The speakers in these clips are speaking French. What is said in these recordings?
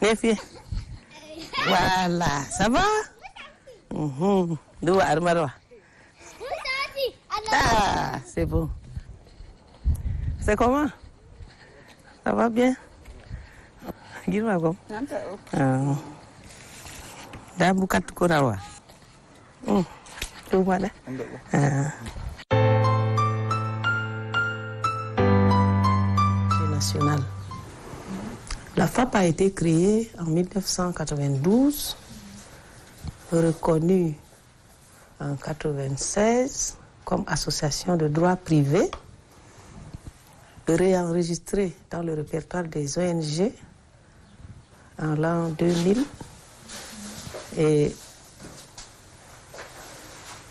Les filles. Voilà, ça va? D'où Armarwa? Ah, c'est bon. C'est comment? Ça va bien? Dis-moi comment? Dah buka tukurawa. Tu mana? National. La FAP a été créée en 1992, reconnue en 1996 comme association de droit privé, réenregistrée dans le répertoire des ONG en l'an 2000 et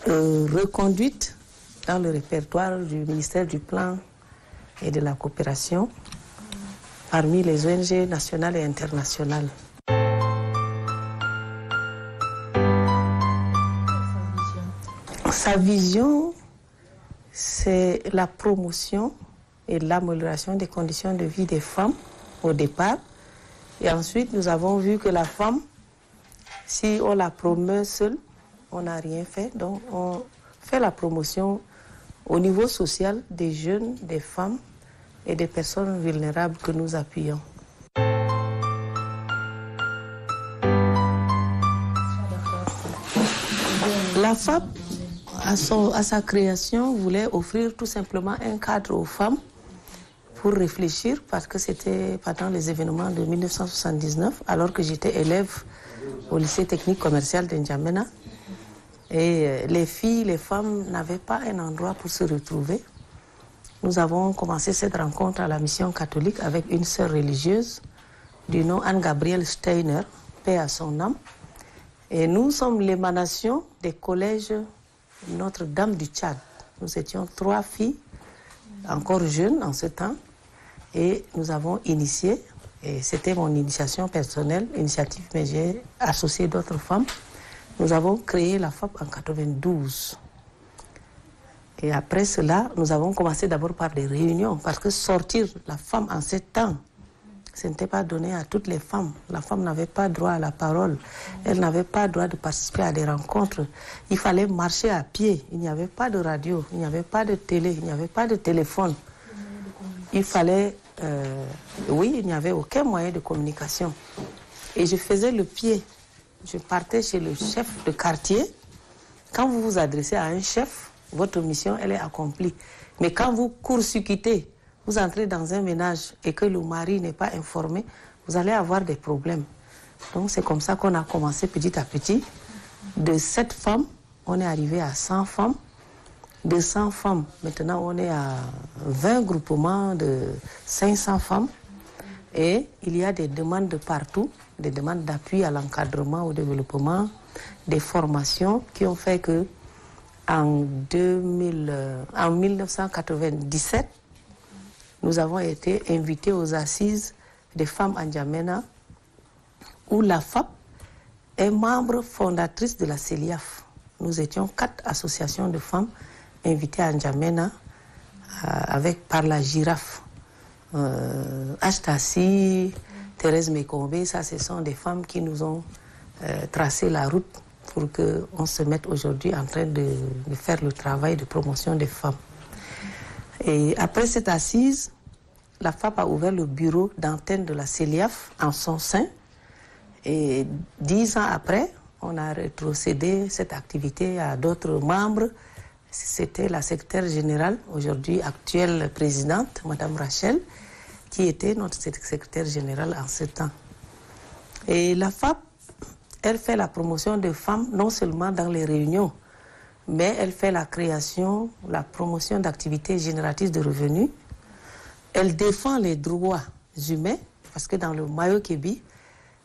reconduite dans le répertoire du ministère du Plan et de la Coopération parmi les ONG nationales et internationales. Sa vision, c'est la promotion et l'amélioration des conditions de vie des femmes au départ. Et ensuite, nous avons vu que la femme, si on la promeut seule, on n'a rien fait. Donc, on fait la promotion au niveau social des jeunes, des femmes et des personnes vulnérables que nous appuyons. La FAP, à sa création, voulait offrir tout simplement un cadre aux femmes pour réfléchir, parce que c'était pendant les événements de 1979, alors que j'étais élève au lycée technique commercial de N'Djamena. Et les filles, les femmes n'avaient pas un endroit pour se retrouver. Nous avons commencé cette rencontre à la mission catholique avec une sœur religieuse du nom Anne-Gabrielle Steiner, paix à son âme. Et nous sommes l'émanation des collèges Notre-Dame du Tchad. Nous étions 3 filles, encore jeunes en ce temps, et nous avons initié, et c'était mon initiation personnelle, initiative, mais j'ai associé d'autres femmes. Nous avons créé la FAP en 1992. Et après cela, nous avons commencé d'abord par des réunions, parce que sortir la femme en ce temps, ce n'était pas donné à toutes les femmes. La femme n'avait pas droit à la parole, elle n'avait pas droit de participer à des rencontres. Il fallait marcher à pied, il n'y avait pas de radio, il n'y avait pas de télé, il n'y avait pas de téléphone. Il fallait, oui, il n'y avait aucun moyen de communication. Et je faisais le pied. Je partais chez le chef de quartier. Quand vous vous adressez à un chef, votre mission, elle est accomplie. Mais quand vous court-circuitez, vous entrez dans un ménage et que le mari n'est pas informé, vous allez avoir des problèmes. Donc c'est comme ça qu'on a commencé petit à petit. De 7 femmes, on est arrivé à 100 femmes. De 100 femmes, maintenant on est à 20 groupements de 500 femmes. Et il y a des demandes de partout, des demandes d'appui à l'encadrement, au développement, des formations qui ont fait que en 1997, nous avons été invités aux assises des femmes en N'Djamena, où la FAP est membre fondatrice de la CELIAF. Nous étions 4 associations de femmes invitées à N'Djamena par la Girafe. Ashtasi, Thérèse Mekombe, ça ce sont des femmes qui nous ont tracé la route pour qu'on se mette aujourd'hui en train de faire le travail de promotion des femmes. Et après cette assise, la FAP a ouvert le bureau d'antenne de la CELIAF en son sein. Et 10 ans après, on a rétrocédé cette activité à d'autres membres. C'était la secrétaire générale, aujourd'hui actuelle présidente, Madame Rachel, qui était notre secrétaire générale en ce temps. Et la FAP, elle fait la promotion des femmes non seulement dans les réunions mais elle fait la création, la promotion d'activités génératrices de revenus. Elle défend les droits humains, parce que dans le Mayo-Kébi,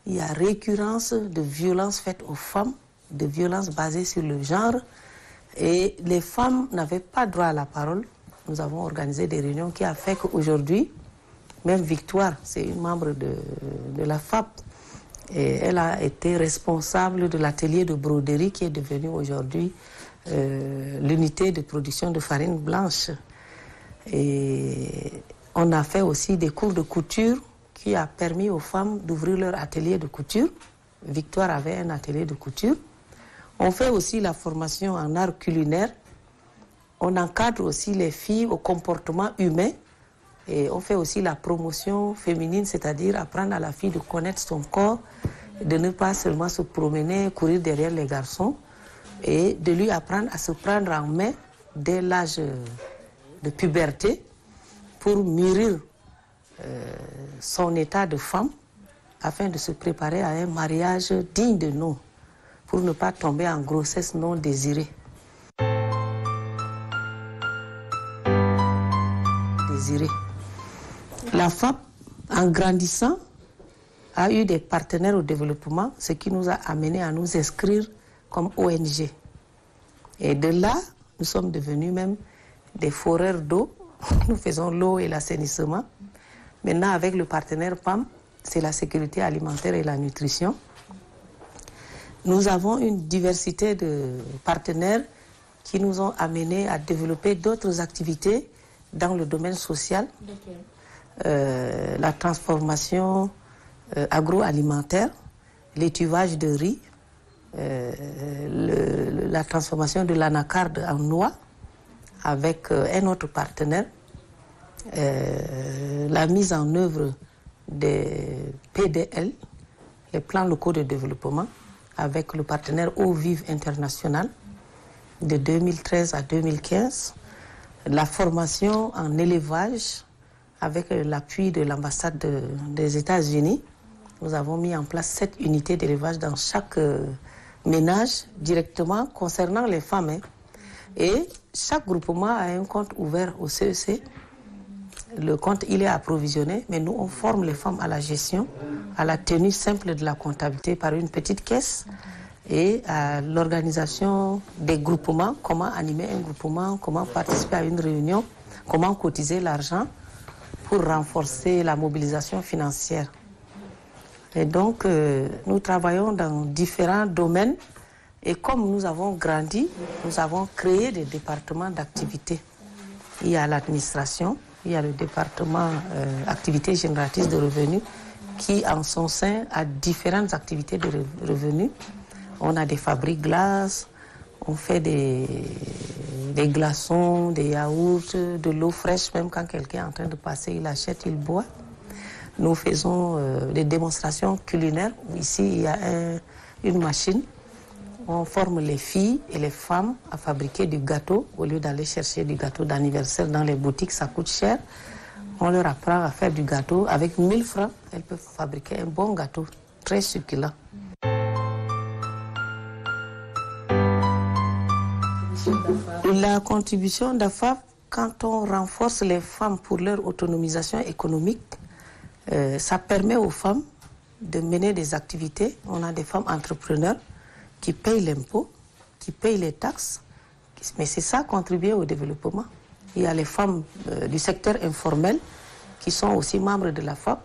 il y a récurrence de violences faites aux femmes, de violences basées sur le genre, et les femmes n'avaient pas droit à la parole. Nous avons organisé des réunions qui a fait qu'aujourd'hui, même Victoire, c'est une membre de la FAP, et elle a été responsable de l'atelier de broderie qui est devenu aujourd'hui l'unité de production de farine blanche. Et on a fait aussi des cours de couture qui a permis aux femmes d'ouvrir leur atelier de couture. Victoire avait un atelier de couture. On fait aussi la formation en art culinaire. On encadre aussi les filles au comportement humain. Et on fait aussi la promotion féminine, c'est-à-dire apprendre à la fille de connaître son corps, de ne pas seulement se promener, courir derrière les garçons, et de lui apprendre à se prendre en main dès l'âge de puberté pour mûrir son état de femme afin de se préparer à un mariage digne de nous, pour ne pas tomber en grossesse non désirée. La FAP, en grandissant, a eu des partenaires au développement, ce qui nous a amené à nous inscrire comme ONG. Et de là, nous sommes devenus même des foreurs d'eau. Nous faisons l'eau et l'assainissement. Maintenant, avec le partenaire PAM, c'est la sécurité alimentaire et la nutrition. Nous avons une diversité de partenaires qui nous ont amenés à développer d'autres activités dans le domaine social. La transformation agroalimentaire, l'étuvage de riz, la transformation de l'anacarde en noix avec un autre partenaire, la mise en œuvre des PDL, les plans locaux de développement, avec le partenaire Eau Vive International de 2013 à 2015, la formation en élevage avec l'appui de l'ambassade des États-Unis. Nous avons mis en place 7 unités d'élevage dans chaque ménage directement concernant les femmes. Hein. Et chaque groupement a un compte ouvert au CEC. Le compte, il est approvisionné, mais nous, on forme les femmes à la gestion, à la tenue simple de la comptabilité par une petite caisse et à l'organisation des groupements, comment animer un groupement, comment participer à une réunion, comment cotiser l'argent pour renforcer la mobilisation financière. Et donc, nous travaillons dans différents domaines et comme nous avons grandi, nous avons créé des départements d'activité. Il y a l'administration, il y a le département activités génératrices de revenus qui, en son sein, a différentes activités de revenus. On a des fabriques glaces, on fait des glaçons, des yaourts, de l'eau fraîche, même quand quelqu'un est en train de passer, il achète, il boit. Nous faisons des démonstrations culinaires. Ici, il y a une machine. On forme les filles et les femmes à fabriquer du gâteau. Au lieu d'aller chercher du gâteau d'anniversaire dans les boutiques, ça coûte cher. On leur apprend à faire du gâteau. Avec 1000 francs, elles peuvent fabriquer un bon gâteau, très succulent. La contribution d'AFAP, quand on renforce les femmes pour leur autonomisation économique, ça permet aux femmes de mener des activités. On a des femmes entrepreneurs qui payent l'impôt, qui payent les taxes, mais c'est ça contribuer au développement. Il y a les femmes du secteur informel qui sont aussi membres de la FAP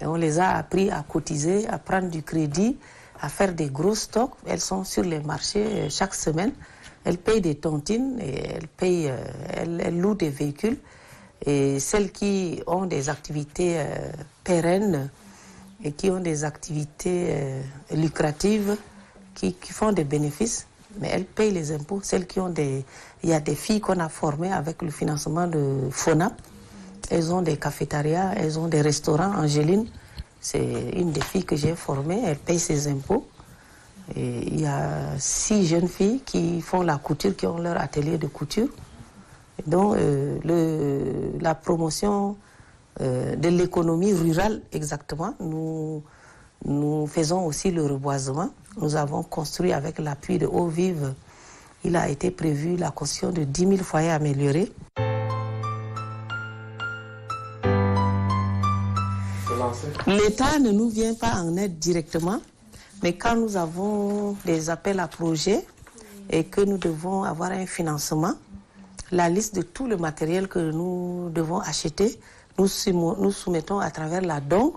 et on les a appris à cotiser, à prendre du crédit, à faire des gros stocks. Elles sont sur les marchés chaque semaine. Elles payent des tontines et elles louent des véhicules. Et celles qui ont des activités pérennes et qui ont des activités lucratives, qui font des bénéfices, mais elles payent les impôts. Celles qui ont il y a des filles qu'on a formées avec le financement de FONAP. Elles ont des cafétérias, elles ont des restaurants. Angéline, c'est une des filles que j'ai formées, elle paye ses impôts. Et il y a 6 jeunes filles qui font la couture, qui ont leur atelier de couture. Donc, la promotion de l'économie rurale, exactement, nous faisons aussi le reboisement. Nous avons construit avec l'appui de Eau Vive il a été prévu la construction de 10 000 foyers améliorés. L'État ne nous vient pas en aide directement, mais quand nous avons des appels à projets et que nous devons avoir un financement, la liste de tout le matériel que nous devons acheter, nous soumettons à travers la DONG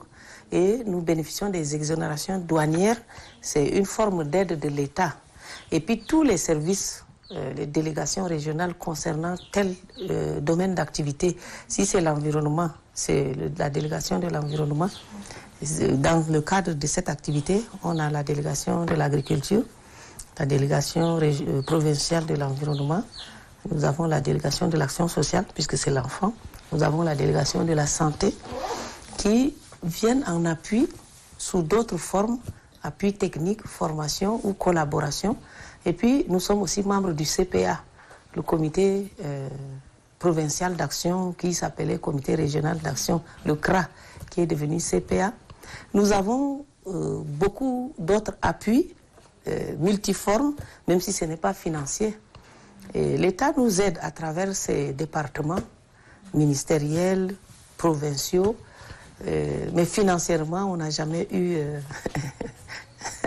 et nous bénéficions des exonérations douanières. C'est une forme d'aide de l'État. Et puis tous les services, les délégations régionales concernant tel domaine d'activité, si c'est l'environnement, c'est la délégation de l'environnement. Dans le cadre de cette activité, on a la délégation de l'agriculture, la délégation provinciale de l'environnement, nous avons la délégation de l'action sociale, puisque c'est l'enfant, nous avons la délégation de la santé, qui viennent en appui sous d'autres formes, appui technique, formation ou collaboration. Et puis, nous sommes aussi membres du CPA, le comité provincial d'action qui s'appelait comité régional d'action, le CRA, qui est devenu CPA. Nous avons beaucoup d'autres appuis multiformes, même si ce n'est pas financier. L'État nous aide à travers ces départements ministériels, provinciaux, mais financièrement, on n'a jamais eu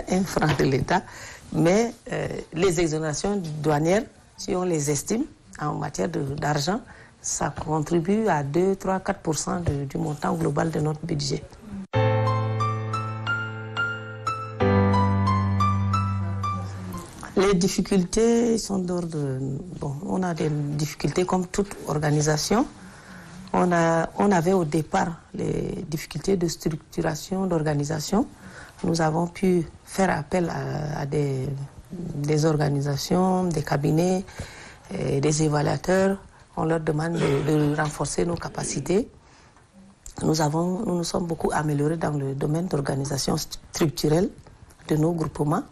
un franc de l'État. Mais les exonérations douanières, si on les estime en matière d'argent, ça contribue à 2, 3, 4% du montant global de notre budget. Les difficultés sont d'ordre... Bon, on a des difficultés comme toute organisation. On avait au départ les difficultés de structuration, d'organisation. Nous avons pu faire appel à des organisations, des cabinets, des évaluateurs. On leur demande de renforcer nos capacités. Nous nous sommes beaucoup améliorés dans le domaine d'organisation structurelle de nos groupements.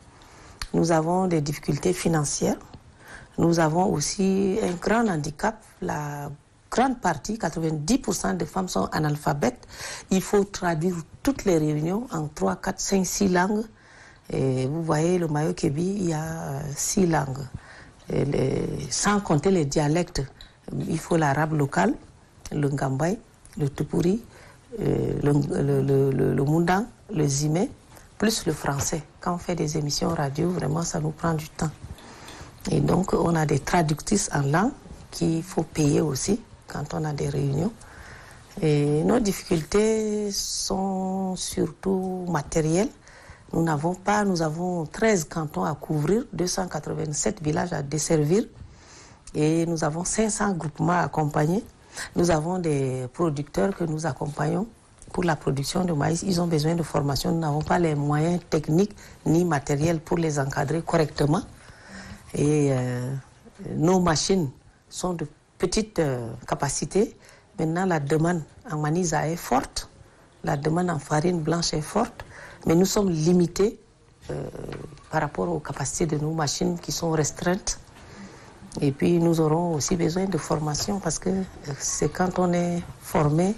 Nous avons des difficultés financières. Nous avons aussi un grand handicap. La grande partie, 90% des femmes sont analphabètes. Il faut traduire toutes les réunions en 3, 4, 5, 6 langues. Et vous voyez, le Mayo-Kébi, il y a 6 langues. Sans compter les dialectes. Il faut l'arabe local, le Ngambay, le Tupuri, le Mundang, le Zimé, plus le français. Quand on fait des émissions radio, vraiment, ça nous prend du temps. Et donc, on a des traductrices en langue qu'il faut payer aussi quand on a des réunions. Et nos difficultés sont surtout matérielles. Nous avons 13 cantons à couvrir, 287 villages à desservir et nous avons 500 groupements à accompagner. Nous avons des producteurs que nous accompagnons pour la production de maïs. Ils ont besoin de formation. Nous n'avons pas les moyens techniques ni matériels pour les encadrer correctement. Et nos machines sont de petite capacité. Maintenant, la demande en manisa est forte. La demande en farine blanche est forte. Mais nous sommes limités par rapport aux capacités de nos machines qui sont restreintes. Et puis nous aurons aussi besoin de formation parce que c'est quand on est formé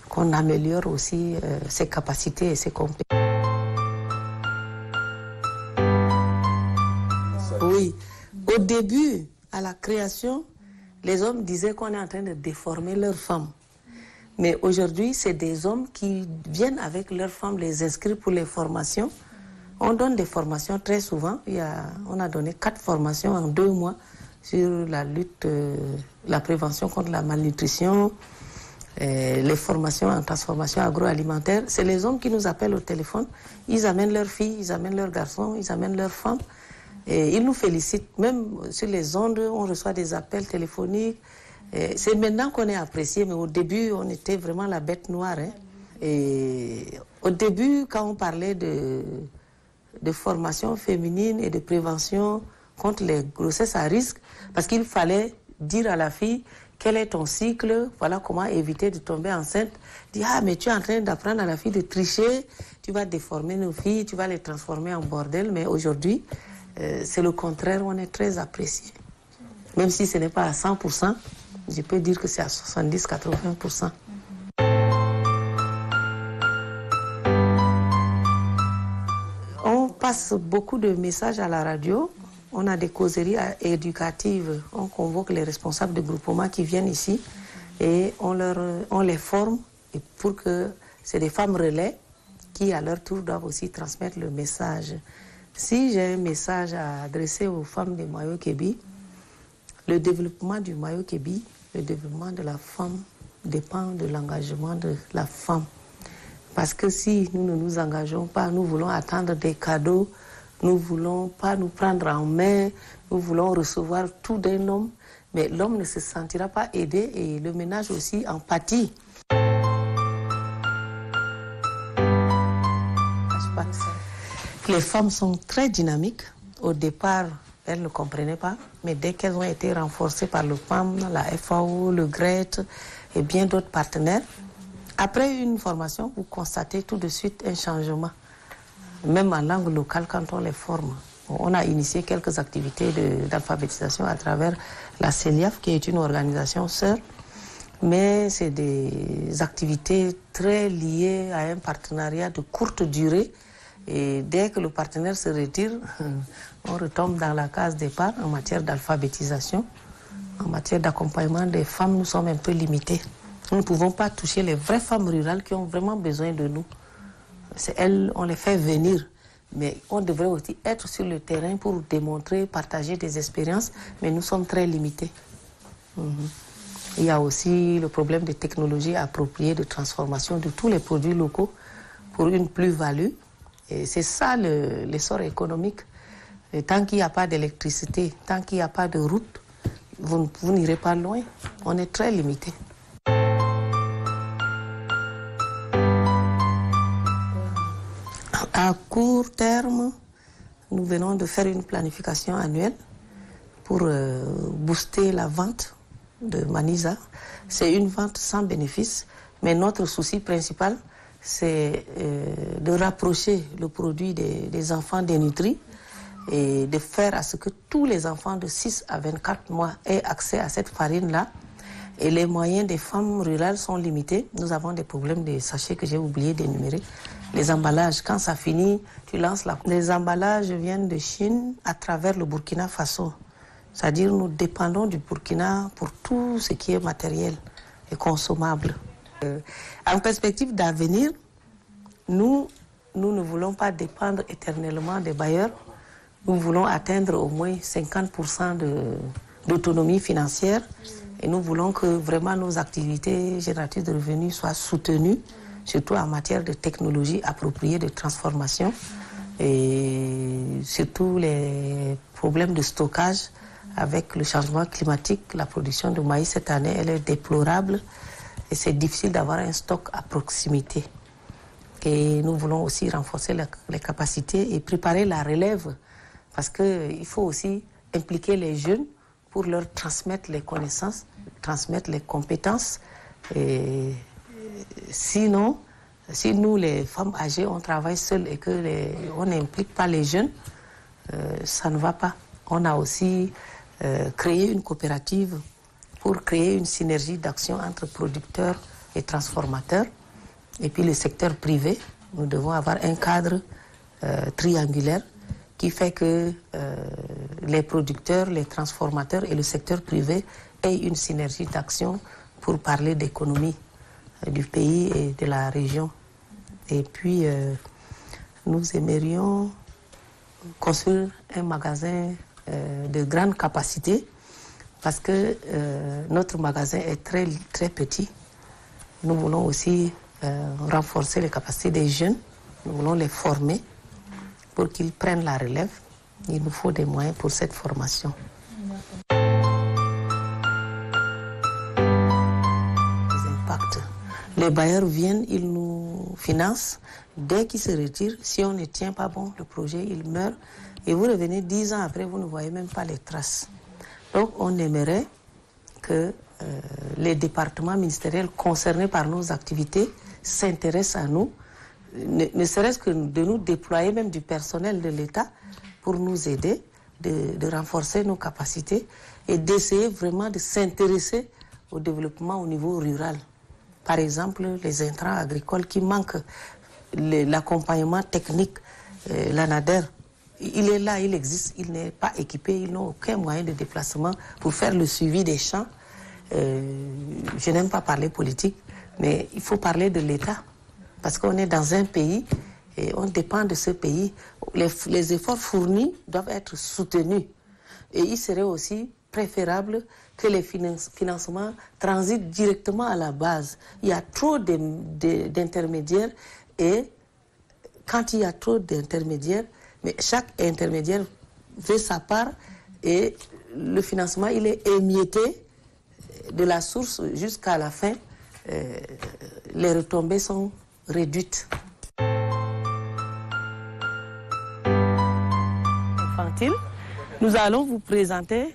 qu'on améliore aussi ses capacités et ses compétences. Oui, au début, à la création, les hommes disaient qu'on est en train de déformer leurs femmes. Mais aujourd'hui, c'est des hommes qui viennent avec leurs femmes les inscrire pour les formations. On donne des formations très souvent. On a donné 4 formations en 2 mois sur la lutte, la prévention contre la malnutrition, les formations en transformation agroalimentaire. C'est les hommes qui nous appellent au téléphone. Ils amènent leurs filles, ils amènent leurs garçons, ils amènent leurs femmes. Et ils nous félicitent. Même sur les ondes, on reçoit des appels téléphoniques. C'est maintenant qu'on est apprécié, mais au début, on était vraiment la bête noire. Hein. Et au début, quand on parlait de formation féminine et de prévention contre les grossesses à risque, parce qu'il fallait dire à la fille quel est ton cycle, voilà comment éviter de tomber enceinte. Dire, ah, mais tu es en train d'apprendre à la fille de tricher, tu vas déformer nos filles, tu vas les transformer en bordel. Mais aujourd'hui, c'est le contraire, on est très apprécié. Même si ce n'est pas à 100%, je peux dire que c'est à 70-80%. On passe beaucoup de messages à la radio. on a des causeries éducatives. On convoque les responsables de groupements qui viennent ici et on les forme pour que c'est des femmes relais qui, à leur tour, doivent aussi transmettre le message. Si j'ai un message à adresser aux femmes de Mayo-Kébi, le développement du Mayo-Kébi, le développement de la femme dépend de l'engagement de la femme. Parce que si nous ne nous engageons pas, nous voulons attendre des cadeaux, nous ne voulons pas nous prendre en main, nous voulons recevoir tout d'un homme, mais l'homme ne se sentira pas aidé et le ménage aussi en pâtit. Les femmes sont très dynamiques. Au départ, elles ne comprenaient pas, mais dès qu'elles ont été renforcées par le PAM, la FAO, le GRET et bien d'autres partenaires, après une formation, vous constatez tout de suite un changement. Même en langue locale, quand on les forme. On a initié quelques activités d'alphabétisation à travers la CELIAF, qui est une organisation sœur, mais c'est des activités très liées à un partenariat de courte durée. Et dès que le partenaire se retire, on retombe dans la case départ en matière d'alphabétisation. En matière d'accompagnement des femmes, nous sommes un peu limités. Nous ne pouvons pas toucher les vraies femmes rurales qui ont vraiment besoin de nous. C'est elles, on les fait venir. Mais on devrait aussi être sur le terrain pour démontrer, partager des expériences, mais nous sommes très limités. Il y a aussi le problème des technologies appropriées de transformation de tous les produits locaux pour une plus-value. Et c'est ça l'essor économique. Et tant qu'il n'y a pas d'électricité, tant qu'il n'y a pas de route, vous n'irez pas loin. On est très limité. À court terme, nous venons de faire une planification annuelle pour booster la vente de Maniza. C'est une vente sans bénéfice, mais notre souci principal, c'est de rapprocher le produit des enfants dénutris et de faire à ce que tous les enfants de 6 à 24 mois aient accès à cette farine-là. Et les moyens des femmes rurales sont limités. Nous avons des problèmes de sachets que j'ai oublié d'énumérer. Les emballages, quand ça finit, tu lances la... Les emballages viennent de Chine à travers le Burkina Faso. C'est-à-dire nous dépendons du Burkina pour tout ce qui est matériel et consommable. En perspective d'avenir, nous ne voulons pas dépendre éternellement des bailleurs. Nous voulons atteindre au moins 50% d'autonomie financière et nous voulons que vraiment nos activités génératrices de revenus soient soutenues, surtout en matière de technologie appropriée de transformation et surtout les problèmes de stockage avec le changement climatique. La production de maïs cette année, elle est déplorable et c'est difficile d'avoir un stock à proximité. Et nous voulons aussi renforcer les capacités et préparer la relève parce qu'il faut aussi impliquer les jeunes pour leur transmettre les connaissances, transmettre les compétences. Et sinon, si nous, les femmes âgées, on travaille seules et qu'on n'implique pas les jeunes, ça ne va pas. On a aussi créé une coopérative pour créer une synergie d'action entre producteurs et transformateurs. Et puis le secteur privé, nous devons avoir un cadre triangulaire qui fait que les producteurs, les transformateurs et le secteur privé aient une synergie d'action pour parler d'économie du pays et de la région. Et puis, nous aimerions construire un magasin de grande capacité parce que notre magasin est très, très petit. Nous voulons aussi renforcer les capacités des jeunes. Nous voulons les former pour qu'ils prennent la relève. Il nous faut des moyens pour cette formation. Les impacts. Les bailleurs viennent, ils nous financent. Dès qu'ils se retirent, si on ne tient pas bon le projet, il meurt. Et vous revenez 10 ans après, vous ne voyez même pas les traces. Donc on aimerait que les départements ministériels concernés par nos activités s'intéressent à nous, ne serait-ce que de nous déployer même du personnel de l'État pour nous aider, de renforcer nos capacités et d'essayer vraiment de s'intéresser au développement au niveau rural. Par exemple, les intrants agricoles qui manquent, l'accompagnement technique, l'ANADER il est là, il existe, il n'est pas équipé, ils n'ont aucun moyen de déplacement pour faire le suivi des champs. Je n'aime pas parler politique, mais il faut parler de l'État. Parce qu'on est dans un pays et on dépend de ce pays. Les efforts fournis doivent être soutenus. Et il serait aussi préférable que les financements transitent directement à la base. Il y a trop d'intermédiaires et quand il y a trop d'intermédiaires, mais chaque intermédiaire veut sa part et le financement il est émietté de la source jusqu'à la fin. Les retombées sont réduites. Infantile, nous allons vous présenter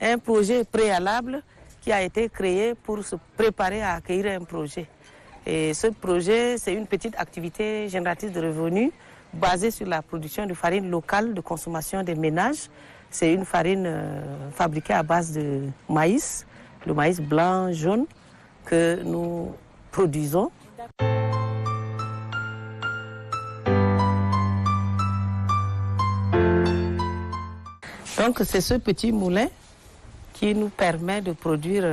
un projet préalable qui a été créé pour se préparer à accueillir un projet. Et ce projet, c'est une petite activité génératrice de revenus basée sur la production de farine locale de consommation des ménages. C'est une farine fabriquée à base de maïs, le maïs blanc, jaune, que nous produisons. Donc c'est ce petit moulin qui nous permet de produire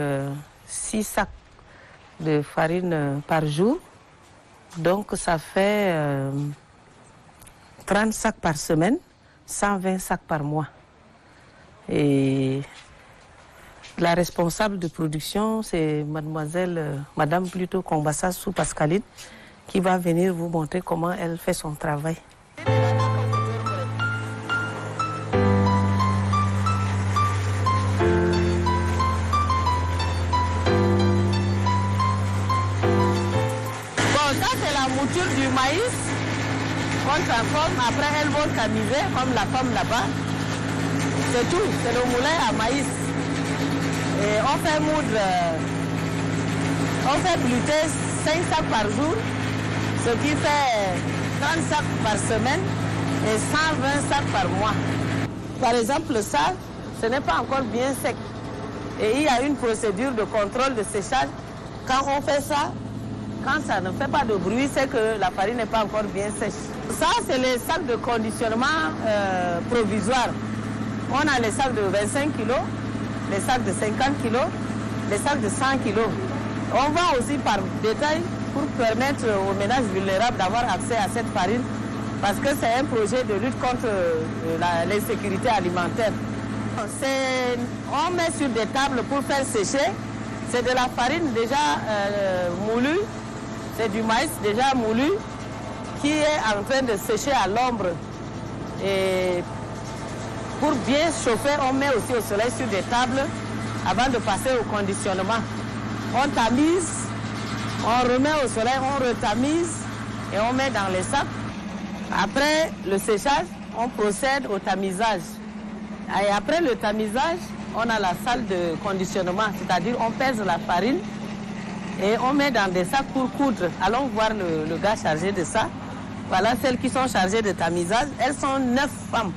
6 sacs de farine par jour. Donc ça fait 30 sacs par semaine, 120 sacs par mois. Et la responsable de production, c'est Madame plutôt Kombasassou Pascaline, qui va venir vous montrer comment elle fait son travail. Du maïs, on transforme, après elles vont tamiser comme la femme là-bas. C'est tout, c'est le moulin à maïs. Et on fait moudre, on fait bleuter 5 sacs par jour, ce qui fait 30 sacs par semaine et 120 sacs par mois. Par exemple, ça, ce n'est pas encore bien sec. Et il y a une procédure de contrôle de séchage. Quand on fait ça, quand ça ne fait pas de bruit, c'est que la farine n'est pas encore bien sèche. Ça, c'est les sacs de conditionnement provisoire. On a les sacs de 25 kg, les sacs de 50 kg, les sacs de 100 kg. On va aussi par détail pour permettre aux ménages vulnérables d'avoir accès à cette farine parce que c'est un projet de lutte contre l'insécurité alimentaire. On met sur des tables pour faire sécher. C'est de la farine déjà moulue. C'est du maïs déjà moulu qui est en train de sécher à l'ombre. Et pour bien chauffer, on met aussi au soleil sur des tables avant de passer au conditionnement. On tamise, on remet au soleil, on retamise et on met dans les sacs. Après le séchage, on procède au tamisage. Et après le tamisage, on a la salle de conditionnement, c'est-à-dire on pèse la farine et on met dans des sacs pour coudre. Allons voir le gars chargé de ça. Voilà celles qui sont chargées de tamisage. Elles sont 9 femmes.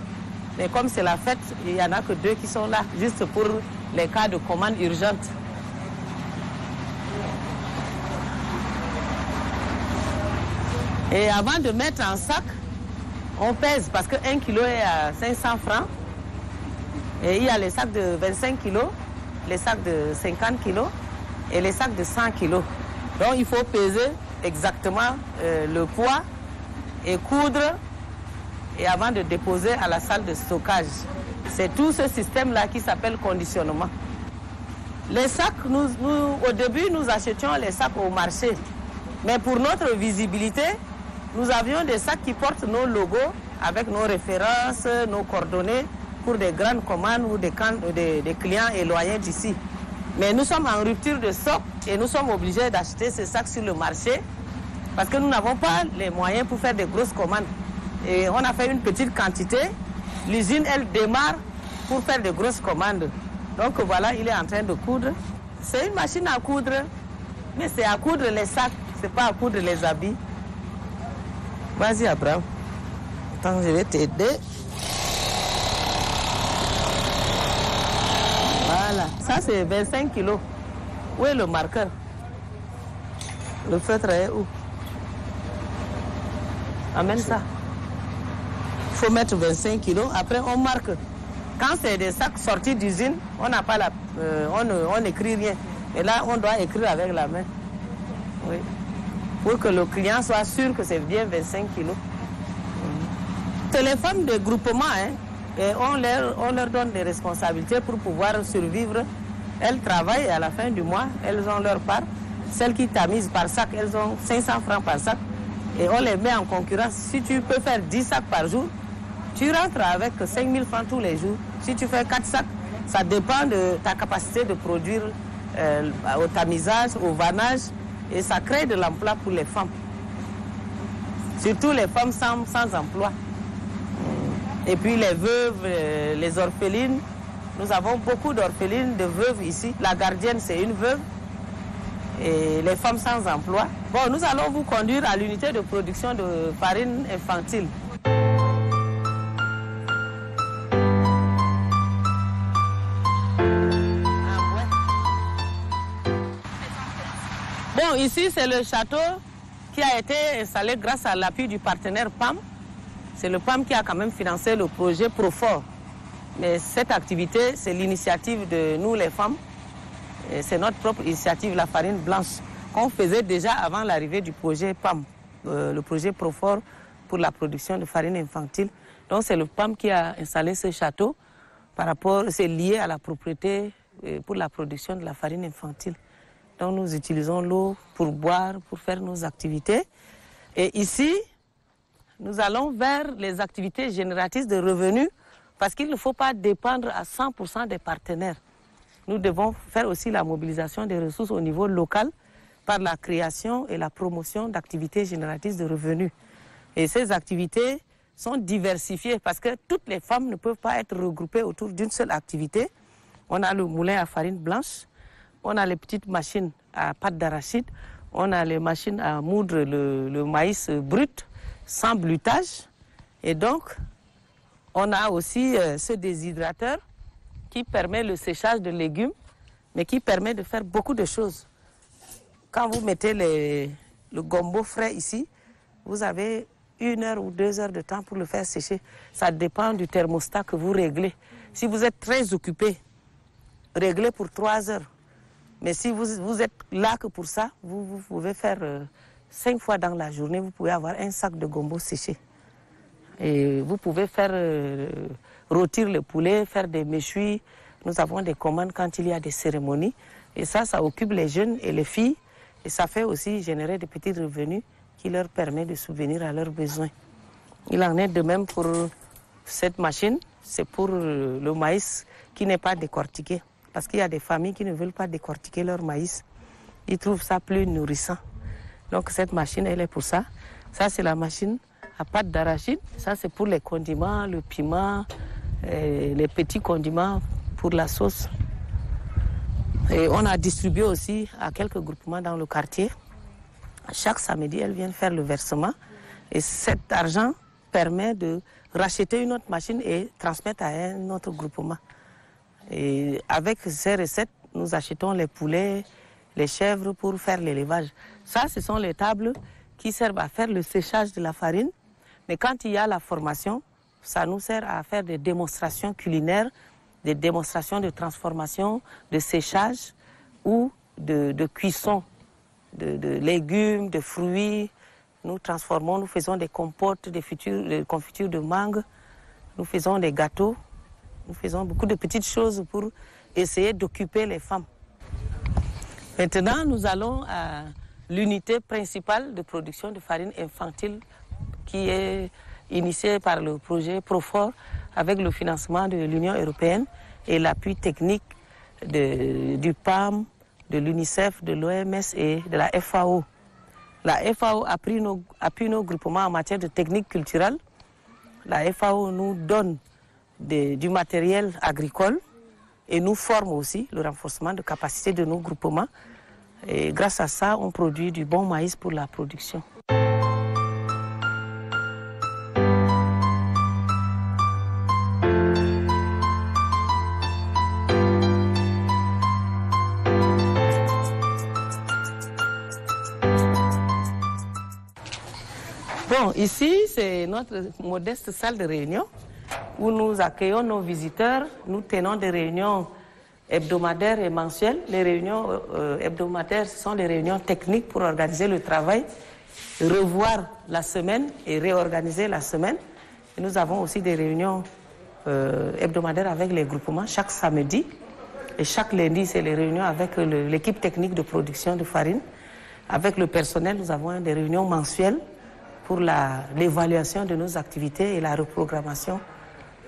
Mais comme c'est la fête, il n'y en a que 2 qui sont là, juste pour les cas de commande urgente. Et avant de mettre en sac, on pèse parce que 1 kilo est à 500 francs. Et il y a les sacs de 25 kg, les sacs de 50 kg et les sacs de 100 kg. Donc il faut peser exactement le poids et coudre et avant de déposer à la salle de stockage. C'est tout ce système-là qui s'appelle conditionnement. Les sacs, au début, nous achetions les sacs au marché. Mais pour notre visibilité, nous avions des sacs qui portent nos logos avec nos références, nos coordonnées pour des grandes commandes ou des clients éloignés d'ici. Mais nous sommes en rupture de stock et nous sommes obligés d'acheter ces sacs sur le marché parce que nous n'avons pas les moyens pour faire des grosses commandes. Et on a fait une petite quantité. L'usine, elle démarre pour faire de grosses commandes. Donc voilà, il est en train de coudre. C'est une machine à coudre, mais c'est à coudre les sacs, c'est pas à coudre les habits. Vas-y, Abraham. Attends, je vais t'aider. Voilà, ça c'est 25 kilos. Où est le marqueur? Le feutre est où? Amène ça. faut mettre 25 kilos. Après, on marque. Quand c'est des sacs sortis d'usine, on n'a pas on n'écrit rien. Et là, on doit écrire avec la main. Oui. Pour que le client soit sûr que c'est bien 25 kilos. C'est les femmes de groupement, hein, et on leur donne des responsabilités pour pouvoir survivre. Elles travaillent et à la fin du mois, elles ont leur part. Celles qui tamisent par sac, elles ont 500 francs par sac. Et on les met en concurrence. Si tu peux faire 10 sacs par jour, tu rentres avec 5 000 francs tous les jours. Si tu fais 4 sacs, ça dépend de ta capacité de produire au tamisage, au vannage. Et ça crée de l'emploi pour les femmes. Surtout les femmes sans emploi. Et puis les veuves, les orphelines. Nous avons beaucoup d'orphelines, de veuves ici. La gardienne, c'est une veuve. Et les femmes sans emploi. Bon, nous allons vous conduire à l'unité de production de farine infantile. Bon, ici, c'est le château qui a été installé grâce à l'appui du partenaire PAM. C'est le PAM qui a quand même financé le projet Profor. Mais cette activité, c'est l'initiative de nous, les femmes. C'est notre propre initiative, la farine blanche, qu'on faisait déjà avant l'arrivée du projet PAM, le projet Profor pour la production de farine infantile. Donc, c'est le PAM qui a installé ce château. C'est lié à la propriété pour la production de la farine infantile. Donc nous utilisons l'eau pour boire, pour faire nos activités. Et ici, nous allons vers les activités génératrices de revenus parce qu'il ne faut pas dépendre à 100% des partenaires. Nous devons faire aussi la mobilisation des ressources au niveau local par la création et la promotion d'activités génératrices de revenus. Et ces activités sont diversifiées parce que toutes les femmes ne peuvent pas être regroupées autour d'une seule activité. On a le moulin à farine blanche. On a les petites machines à pâte d'arachide, on a les machines à moudre le maïs brut, sans blutage. Et donc, on a aussi ce déshydrateur qui permet le séchage de légumes, mais qui permet de faire beaucoup de choses. Quand vous mettez le gombo frais ici, vous avez 1 heure ou 2 heures de temps pour le faire sécher. Ça dépend du thermostat que vous réglez. Si vous êtes très occupé, réglez pour 3 heures. Mais si vous êtes là que pour ça, vous pouvez faire 5 fois dans la journée, vous pouvez avoir un sac de gombo séché. Et vous pouvez faire rôtir le poulet, faire des méchouis. Nous avons des commandes quand il y a des cérémonies. Et ça occupe les jeunes et les filles. Et ça fait aussi générer des petits revenus qui leur permettent de subvenir à leurs besoins. Il en est de même pour cette machine. C'est pour le maïs qui n'est pas décortiqué. Parce qu'il y a des familles qui ne veulent pas décortiquer leur maïs. Ils trouvent ça plus nourrissant. Donc cette machine, elle est pour ça. Ça, c'est la machine à pâte d'arachide. Ça, c'est pour les condiments, le piment, les petits condiments pour la sauce. Et on a distribué aussi à quelques groupements dans le quartier. Chaque samedi, elles viennent faire le versement. Et cet argent permet de racheter une autre machine et transmettre à un autre groupement. Et avec ces recettes, nous achetons les poulets, les chèvres pour faire l'élevage. Ça, ce sont les tables qui servent à faire le séchage de la farine. Mais quand il y a la formation, ça nous sert à faire des démonstrations culinaires, des démonstrations de transformation, de séchage ou de cuisson de légumes, de fruits. Nous transformons, nous faisons des compotes, des confitures de mangue, nous faisons des gâteaux. Nous faisons beaucoup de petites choses pour essayer d'occuper les femmes. Maintenant, nous allons à l'unité principale de production de farine infantile qui est initiée par le projet Profor avec le financement de l'Union européenne et l'appui technique du PAM, de l'UNICEF, de l'OMS et de la FAO. La FAO appuie nos groupements en matière de technique culturelle. La FAO nous donne du matériel agricole et nous forme aussi le renforcement de capacité de nos groupements. Et grâce à ça, on produit du bon maïs pour la production. Bon, ici, c'est notre modeste salle de réunion où nous accueillons nos visiteurs. Nous tenons des réunions hebdomadaires et mensuelles. Les réunions hebdomadaires, ce sont les réunions techniques pour organiser le travail, revoir la semaine et réorganiser la semaine. Et nous avons aussi des réunions hebdomadaires avec les groupements chaque samedi. Et chaque lundi, c'est les réunions avec l'équipe technique de production de farine. Avec le personnel, nous avons des réunions mensuelles pour l'évaluation de nos activités et la reprogrammation.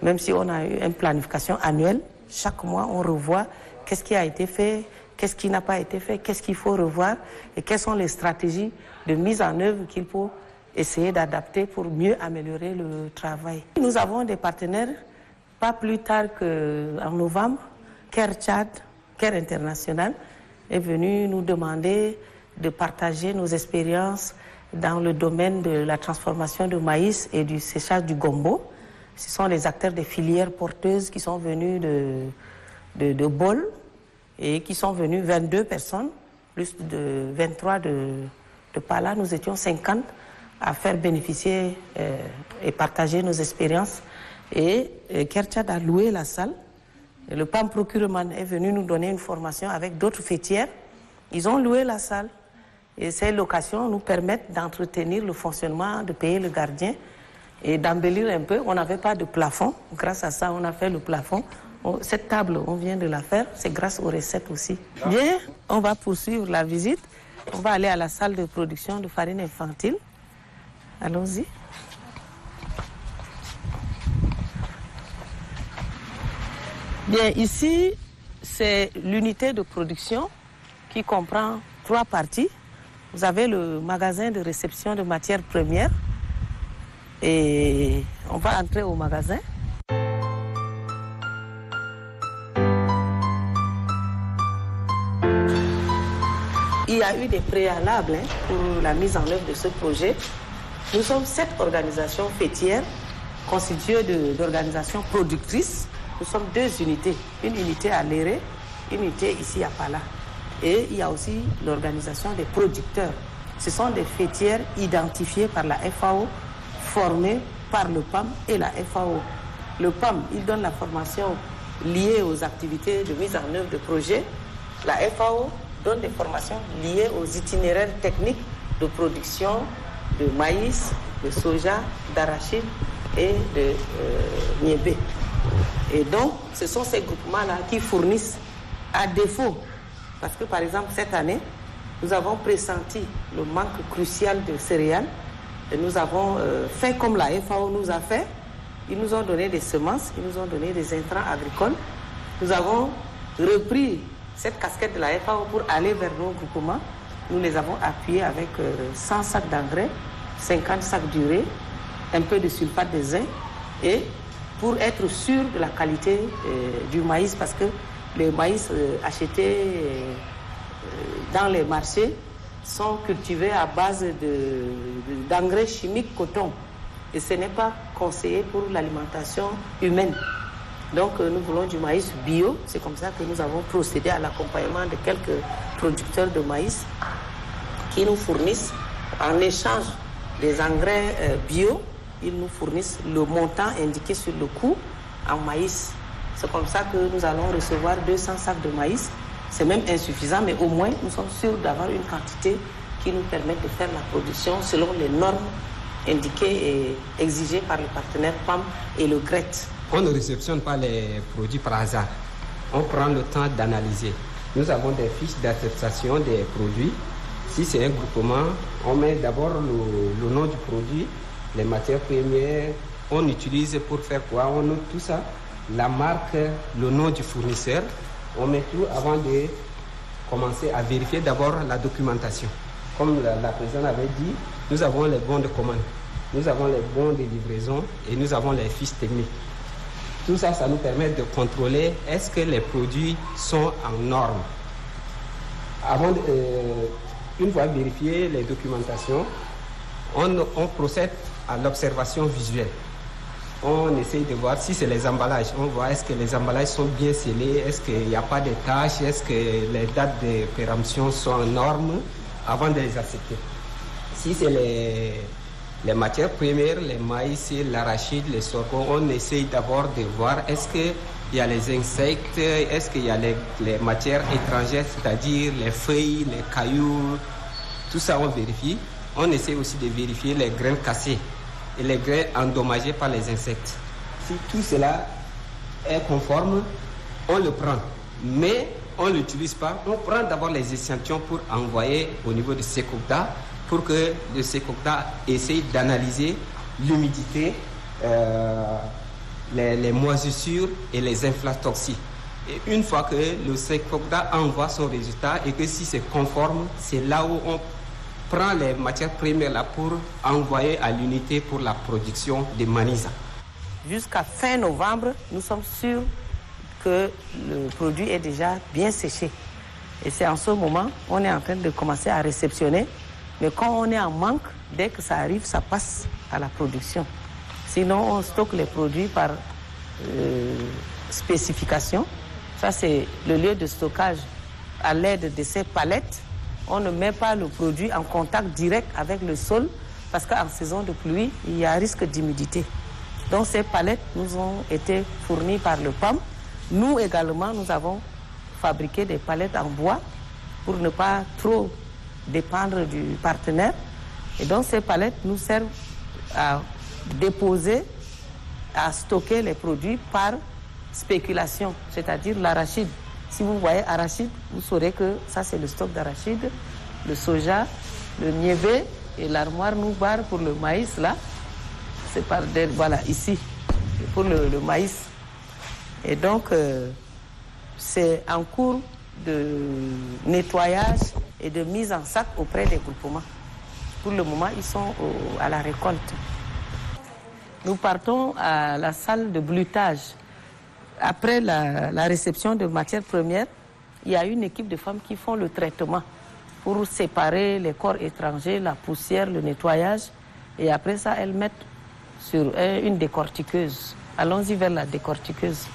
Même si on a eu une planification annuelle, chaque mois, on revoit qu'est-ce qui a été fait, qu'est-ce qui n'a pas été fait, qu'est-ce qu'il faut revoir et quelles sont les stratégies de mise en œuvre qu'il faut essayer d'adapter pour mieux améliorer le travail. Nous avons des partenaires, pas plus tard qu'en novembre, Care Tchad, Care International est venu nous demander de partager nos expériences dans le domaine de la transformation de maïs et du séchage du gombo. Ce sont les acteurs des filières porteuses qui sont venus de Bol et qui sont venus 22 personnes, plus de 23 de Pala. Nous étions 50 à faire bénéficier et partager nos expériences. Et Care Tchad a loué la salle. Et le PAM Procurement est venu nous donner une formation avec d'autres fêtières. Ils ont loué la salle. Et ces locations nous permettent d'entretenir le fonctionnement, de payer le gardien et d'embellir un peu. On n'avait pas de plafond. Grâce à ça, on a fait le plafond. Cette table, on vient de la faire. C'est grâce aux recettes aussi. Bien, on va poursuivre la visite. On va aller à la salle de production de farine infantile. Allons-y. Bien, ici, c'est l'unité de production qui comprend 3 parties. Vous avez le magasin de réception de matières premières et on va entrer au magasin. Il y a eu des préalables pour la mise en œuvre de ce projet. Nous sommes 7 organisations fêtières constituées d'organisations productrices. Nous sommes 2 unités, une unité à Léré, une unité ici à Pala. Et il y a aussi l'organisation des producteurs. Ce sont des fêtières identifiées par la FAO, formées par le PAM et la FAO. Le PAM, il donne la formation liée aux activités de mise en œuvre de projets. La FAO donne des formations liées aux itinéraires techniques de production de maïs, de soja, d'arachide et de niébé. Et donc, ce sont ces groupements-là qui fournissent à défaut. Parce que, par exemple, cette année, nous avons pressenti le manque crucial de céréales. Et nous avons fait comme la FAO nous a fait. Ils nous ont donné des semences, ils nous ont donné des intrants agricoles. Nous avons repris cette casquette de la FAO pour aller vers nos groupements. Nous les avons appuyés avec 100 sacs d'engrais, 50 sacs d'urée, un peu de sulfate de zinc, et pour être sûr de la qualité du maïs, parce que les maïs achetés dans les marchés sont cultivés à base d'engrais chimiques coton. Et ce n'est pas conseillé pour l'alimentation humaine. Donc nous voulons du maïs bio. C'est comme ça que nous avons procédé à l'accompagnement de quelques producteurs de maïs qui nous fournissent, en échange des engrais bio, ils nous fournissent le montant indiqué sur le coût en maïs. C'est comme ça que nous allons recevoir 200 sacs de maïs. C'est même insuffisant, mais au moins nous sommes sûrs d'avoir une quantité qui nous permet de faire la production selon les normes indiquées et exigées par le partenaire PAM et le GRET. On ne réceptionne pas les produits par hasard. On prend le temps d'analyser. Nous avons des fiches d'acceptation des produits. Si c'est un groupement, on met d'abord le nom du produit, les matières premières, on utilise pour faire quoi, on note tout ça, la marque, le nom du fournisseur, on met tout avant de commencer à vérifier d'abord la documentation. Comme la présidente avait dit, nous avons les bons de commande, nous avons les bons de livraison et nous avons les fiches techniques. Tout ça, ça nous permet de contrôler est-ce que les produits sont en norme. Une fois vérifié les documentations, on procède à l'observation visuelle. On essaye de voir si c'est les emballages. On voit est-ce que les emballages sont bien scellés, est-ce qu'il n'y a pas de taches, est-ce que les dates de péremption sont en normes avant de les accepter. Si c'est les matières premières, les maïs, l'arachide, les sorgho, on essaye d'abord de voir est-ce qu'il y a les insectes, est-ce qu'il y a les matières étrangères, c'est-à-dire les feuilles, les cailloux, tout ça on vérifie. On essaie aussi de vérifier les graines cassées et les graines endommagées par les insectes. Si tout cela est conforme, on le prend. Mais on ne l'utilise pas. On prend d'abord les échantillons pour envoyer au niveau de Secocta pour que le Secocta essaye d'analyser l'humidité, les moisissures et les inflatoxies. Et une fois que le Secocta envoie son résultat et que si c'est conforme, c'est là où on prend les matières premières là pour envoyer à l'unité pour la production de Maniza. Jusqu'à fin novembre, nous sommes sûrs que le produit est déjà bien séché. Et c'est en ce moment on est en train de commencer à réceptionner. Mais quand on est en manque, dès que ça arrive, ça passe à la production. Sinon, on stocke les produits par spécification. Ça, c'est le lieu de stockage à l'aide de ces palettes. On ne met pas le produit en contact direct avec le sol parce qu'en saison de pluie, il y a un risque d'humidité. Donc, ces palettes nous ont été fournies par le PAM. Nous également, nous avons fabriqué des palettes en bois pour ne pas trop dépendre du partenaire. Et donc ces palettes nous servent à déposer, à stocker les produits par spéculation, c'est-à-dire l'arachide. Si vous voyez arachide, vous saurez que ça c'est le stock d'arachide, le soja, le niébé et l'armoire nous barre pour le maïs là. C'est par voilà ici pour le maïs. Et donc c'est en cours de nettoyage et de mise en sac auprès des groupements. Pour le moment, ils sont à la récolte. Nous partons à la salle de blutage. Après la réception de matières premières, il y a une équipe de femmes qui font le traitement pour séparer les corps étrangers, la poussière, le nettoyage. Et après ça, elles mettent sur une décortiqueuse. Allons-y vers la décortiqueuse.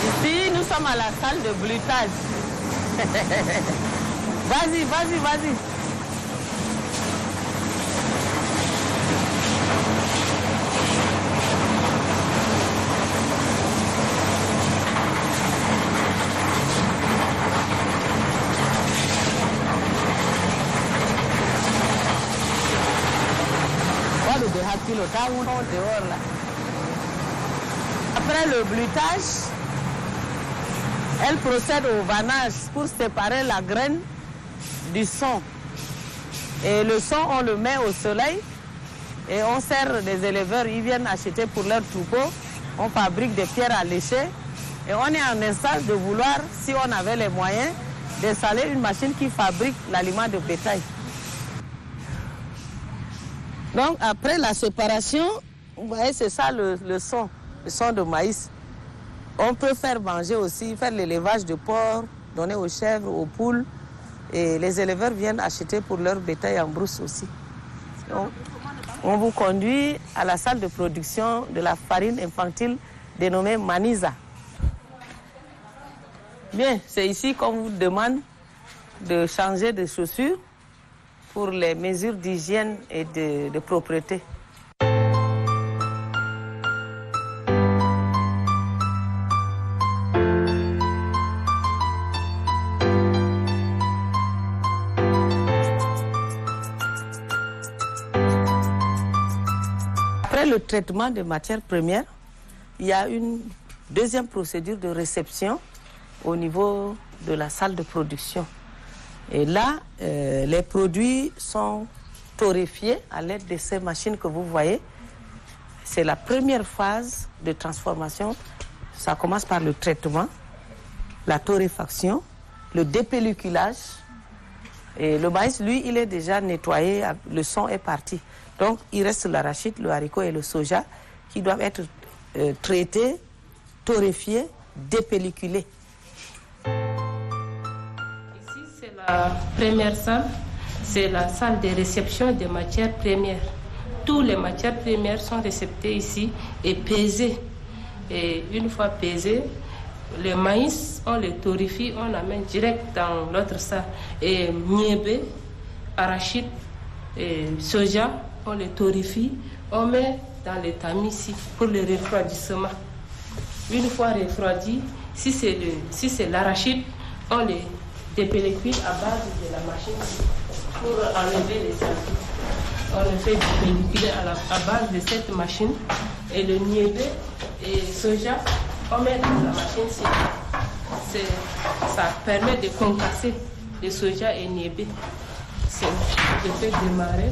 Ici, nous sommes à la salle de blutage. Vas-y, vas-y, vas-y. Après le blutage, elle procède au vannage pour séparer la graine du son. Et le son, on le met au soleil et on sert des éleveurs, ils viennent acheter pour leur troupeau. On fabrique des pierres à lécher et on est en instance de vouloir, si on avait les moyens, d'installer une machine qui fabrique l'aliment de bétail. Donc après la séparation, vous voyez, c'est ça le son de maïs. On peut faire manger aussi, faire l'élevage de porc, donner aux chèvres, aux poules. Et les éleveurs viennent acheter pour leur bétail en brousse aussi. Donc, on vous conduit à la salle de production de la farine infantile dénommée Maniza. Bien, c'est ici qu'on vous demande de changer de chaussures pour les mesures d'hygiène et de propreté. Après le traitement des matières premières, il y a une deuxième procédure de réception au niveau de la salle de production. Et là, les produits sont torréfiés à l'aide de ces machines que vous voyez. C'est la première phase de transformation. Ça commence par le traitement, la torréfaction, le dépelliculage. Et le maïs, lui, il est déjà nettoyé, le son est parti. Donc, il reste l'arachide, le haricot et le soja qui doivent être traités, torréfiés dépelliculer. Ici, c'est la première salle. C'est la salle de réception des matières premières. Toutes les matières premières sont réceptées ici et pesées. Et une fois pesées, le maïs, on le torréfie, on l'amène direct dans l'autre salle. Et niébé, arachide et soja, on le torréfie, on met dans les tamis ici pour le refroidissement. Une fois refroidi, si c'est l'arachide, on le dépellicule à base de la machine pour enlever les saletés. On le fait dépelliculer à base de cette machine. Et le niébé et soja, on met dans la machine ici. Ça permet de concasser le soja et niébé. Je fais démarrer.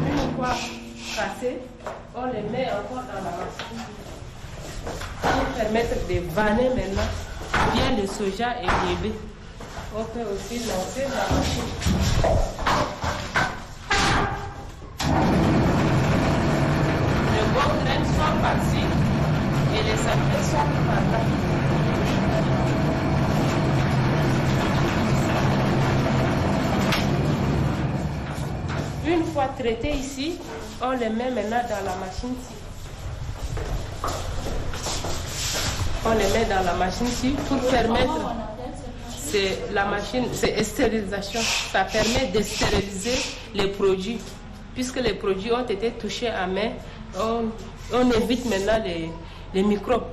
Une fois cassé, on les met encore dans la machine pour permettre de vanner maintenant bien le soja et le niébé. On peut aussi lancer la machine. Les bonnes graines sont par-ci et les saletés sont par-là. Une fois traité ici, on les met maintenant dans la machine ici. On les met dans la machine ici pour permettre, c'est stérilisation. Ça permet de stériliser les produits. Puisque les produits ont été touchés à main, on évite maintenant les microbes.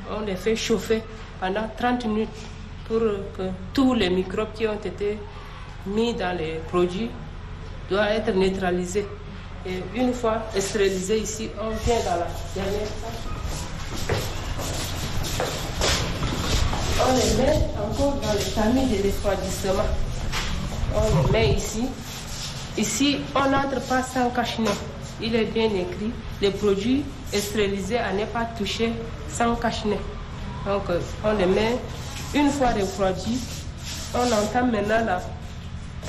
On les fait chauffer pendant 30 minutes pour que tous les microbes qui ont été mis dans les produits doivent être neutralisés. Et une fois stérilisé ici, on vient dans la dernière salle. On les met encore dans le tamis de refroidissement. On les met ici. Ici, on n'entre pas sans cache-nez. Il est bien écrit, les produits stérilisés à ne pas toucher sans cache-nez. Donc, on les met une fois refroidis. On entame maintenant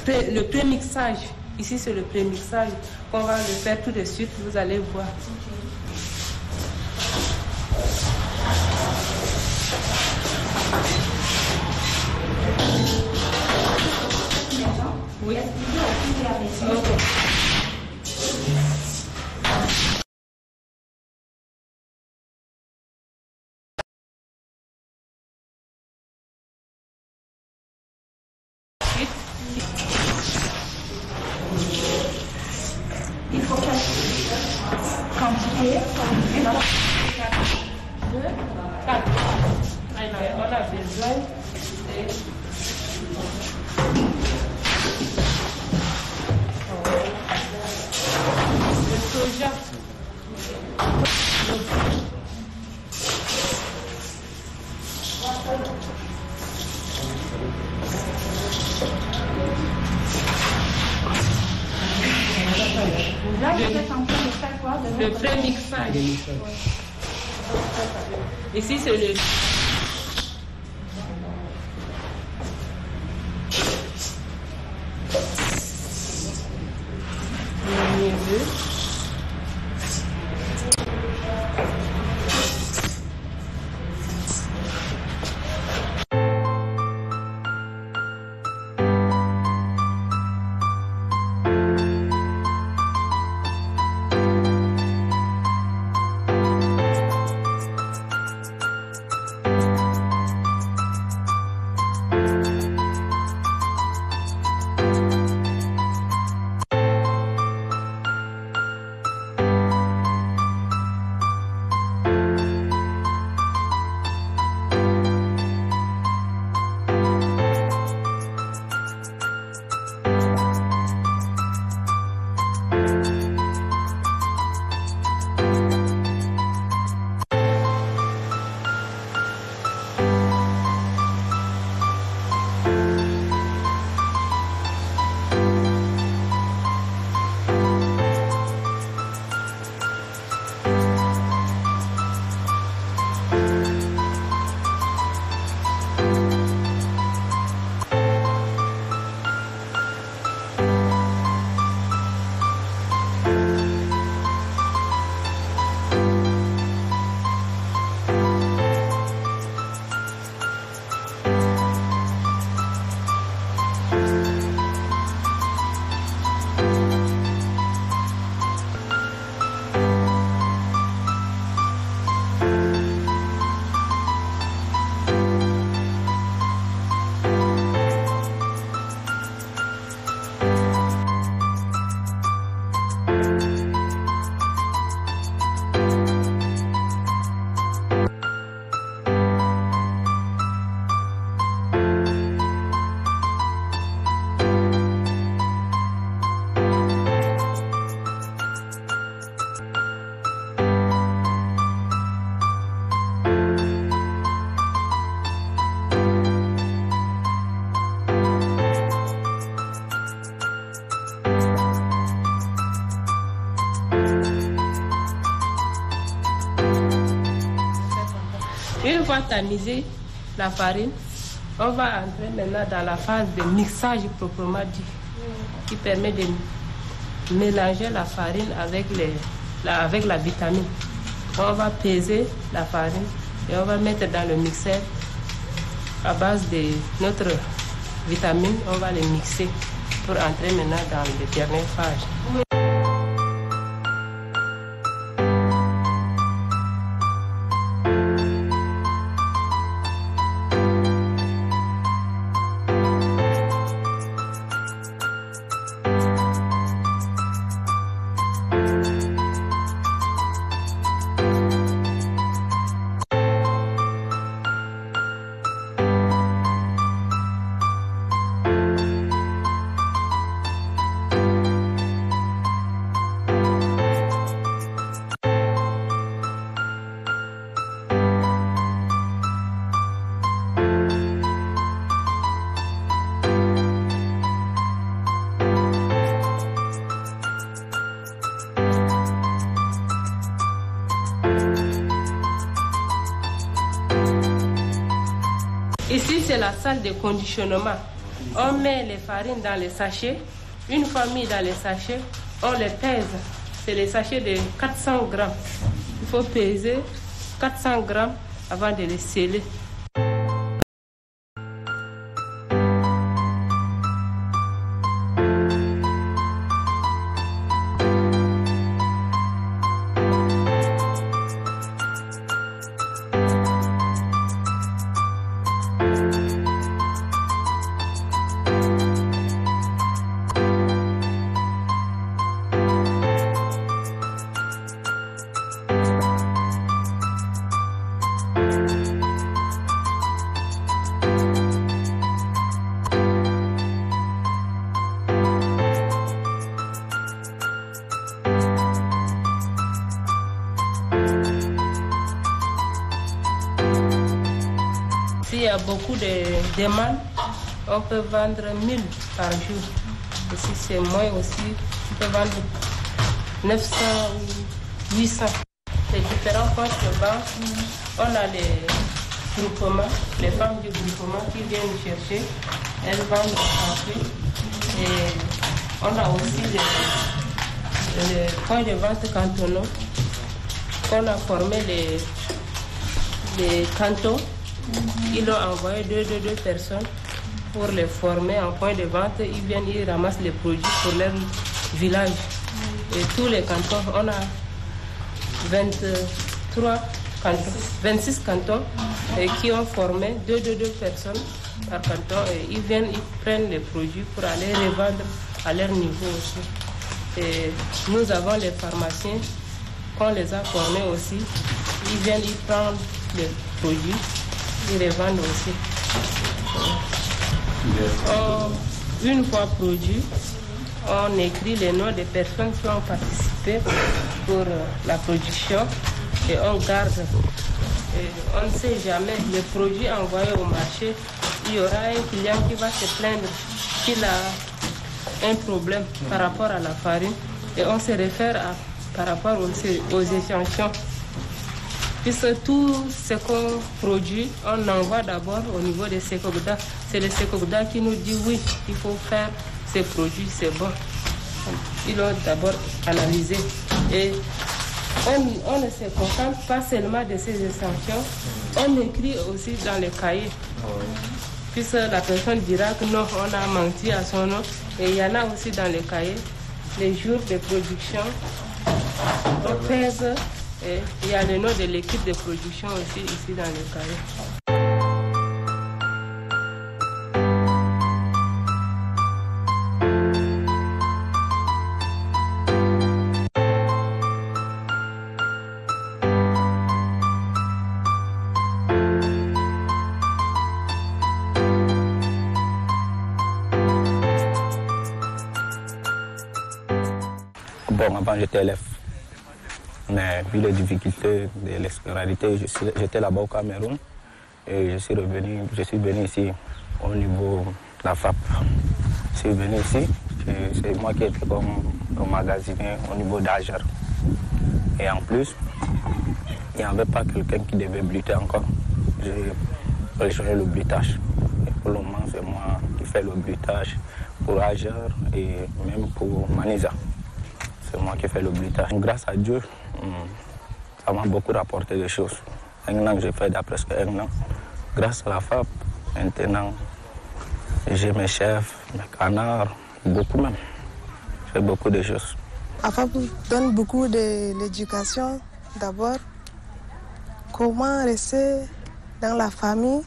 le prémixage. Ici, c'est le prémixage. On va le faire tout de suite, vous allez voir. Oui. Okay. Il faut quelle quantité? 2, 4. On a besoin de... soja. Là, vous êtes en train de faire quoi? Le prémixage. Ici, c'est le... fois tamisé la farine, on va entrer maintenant dans la phase de mixage proprement dit, qui permet de mélanger la farine avec la vitamine. On va peser la farine et on va mettre dans le mixeur à base de notre vitamine. On va les mixer pour entrer maintenant dans le dernier phase. Ici, c'est la salle de conditionnement. On met les farines dans les sachets. Une fois mis dans les sachets, on les pèse. C'est les sachets de 400 grammes. Il faut peser 400 grammes avant de les sceller. S'il y a beaucoup de demandes, on peut vendre 1000 par jour. Et si c'est moins aussi, on peut vendre 900 ou 800. Les différents postes de banque, on a les groupements, les femmes du groupement qui viennent chercher, elles vendent le café. Et on a aussi les points de vente cantonaux qu'on a formé les cantons. Ils ont envoyé deux personnes pour les former en point de vente. Ils viennent, ils ramassent les produits pour leur village. Et tous les cantons, on a 26 cantons qui ont formé deux personnes par canton. Et ils viennent, ils prennent les produits pour aller revendre à leur niveau aussi. Et nous avons les pharmaciens qu'on les a formés aussi. Ils viennent, ils prennent les produits. Ils revendent aussi. Une fois produit, on écrit les noms des personnes qui ont participé pour la production et on garde. Et on ne sait jamais, le produit envoyé au marché, il y aura un client qui va se plaindre qu'il a un problème par rapport à la farine et on se réfère par rapport aux échantillons. Puisque tout ce qu'on produit, on envoie d'abord au niveau des Sekogda. C'est le Sekogda qui nous dit oui, il faut faire ces produits, c'est bon. Ils l'ont d'abord analysé. Et on ne se contente pas seulement de ces échantillons, on écrit aussi dans les cahiers. Puisque la personne dira que non, on a menti à son nom. Et il y en a aussi dans les cahiers, les jours de production, on pèse. Et il y a le nom de l'équipe de production aussi ici dans le carré. Bon, avant j'étais élève. Mais vu les difficultés de l'escolarité, j'étais là-bas au Cameroun et je suis venu ici au niveau de la FAP. Je suis venu ici, c'est moi qui étais comme magasinier au niveau d'Ajar. Et en plus, il n'y avait pas quelqu'un qui devait lutter encore. j'ai rejoint le bruitage. Et pour le moment, c'est moi qui fais le bruitage pour Ager et même pour Maniza. C'est moi qui fais le bruitage. Grâce à Dieu, ça m'a beaucoup rapporté des choses. Un an que j'ai fait presque un an. Grâce à la FAP, maintenant, j'ai mes chefs, mes canards, beaucoup même. Je fais beaucoup de choses. La FAP donne beaucoup de l'éducation. D'abord, comment rester dans la famille,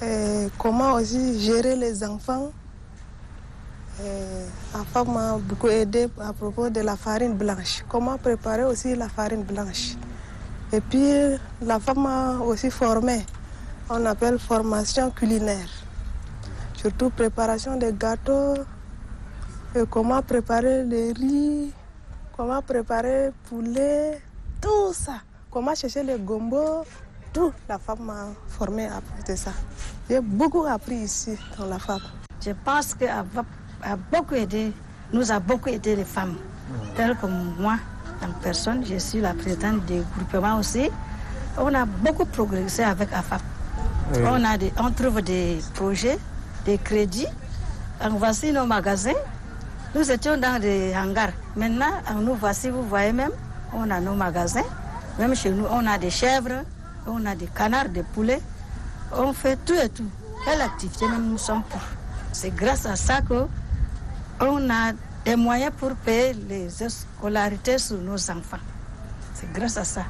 et comment aussi gérer les enfants. La FAP m'a beaucoup aidé à propos de la farine blanche. Comment préparer aussi la farine blanche. Et puis, la FAP m'a aussi formé. On appelle formation culinaire. Surtout préparation des gâteaux, et comment préparer les riz, comment préparer le poulet, tout ça. Comment chercher les gombo, tout. La FAP m'a formé à propos de ça. J'ai beaucoup appris ici dans la FAP. Je pense que a beaucoup aidé, nous a beaucoup aidé les femmes. Telles comme moi, en personne, je suis la présidente du groupement aussi. On a beaucoup progressé avec AFAP. Oui. On trouve des projets, des crédits. Voici nos magasins. Nous étions dans des hangars. Maintenant, nous voici, vous voyez même, on a nos magasins. Même chez nous, on a des chèvres, on a des canards, des poulets. On fait tout et tout. Quelle activité même nous sommes pour. C'est grâce à ça qu'on a des moyens pour payer les scolarités sur nos enfants. C'est grâce à ça.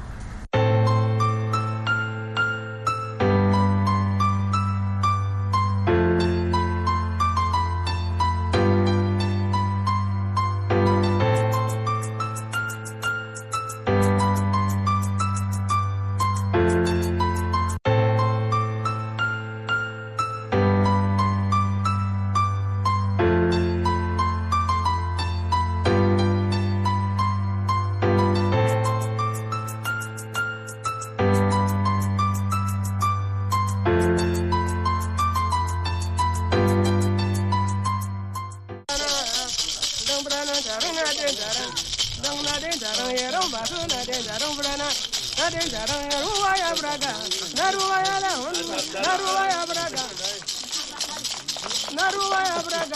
Naruwa ya braga,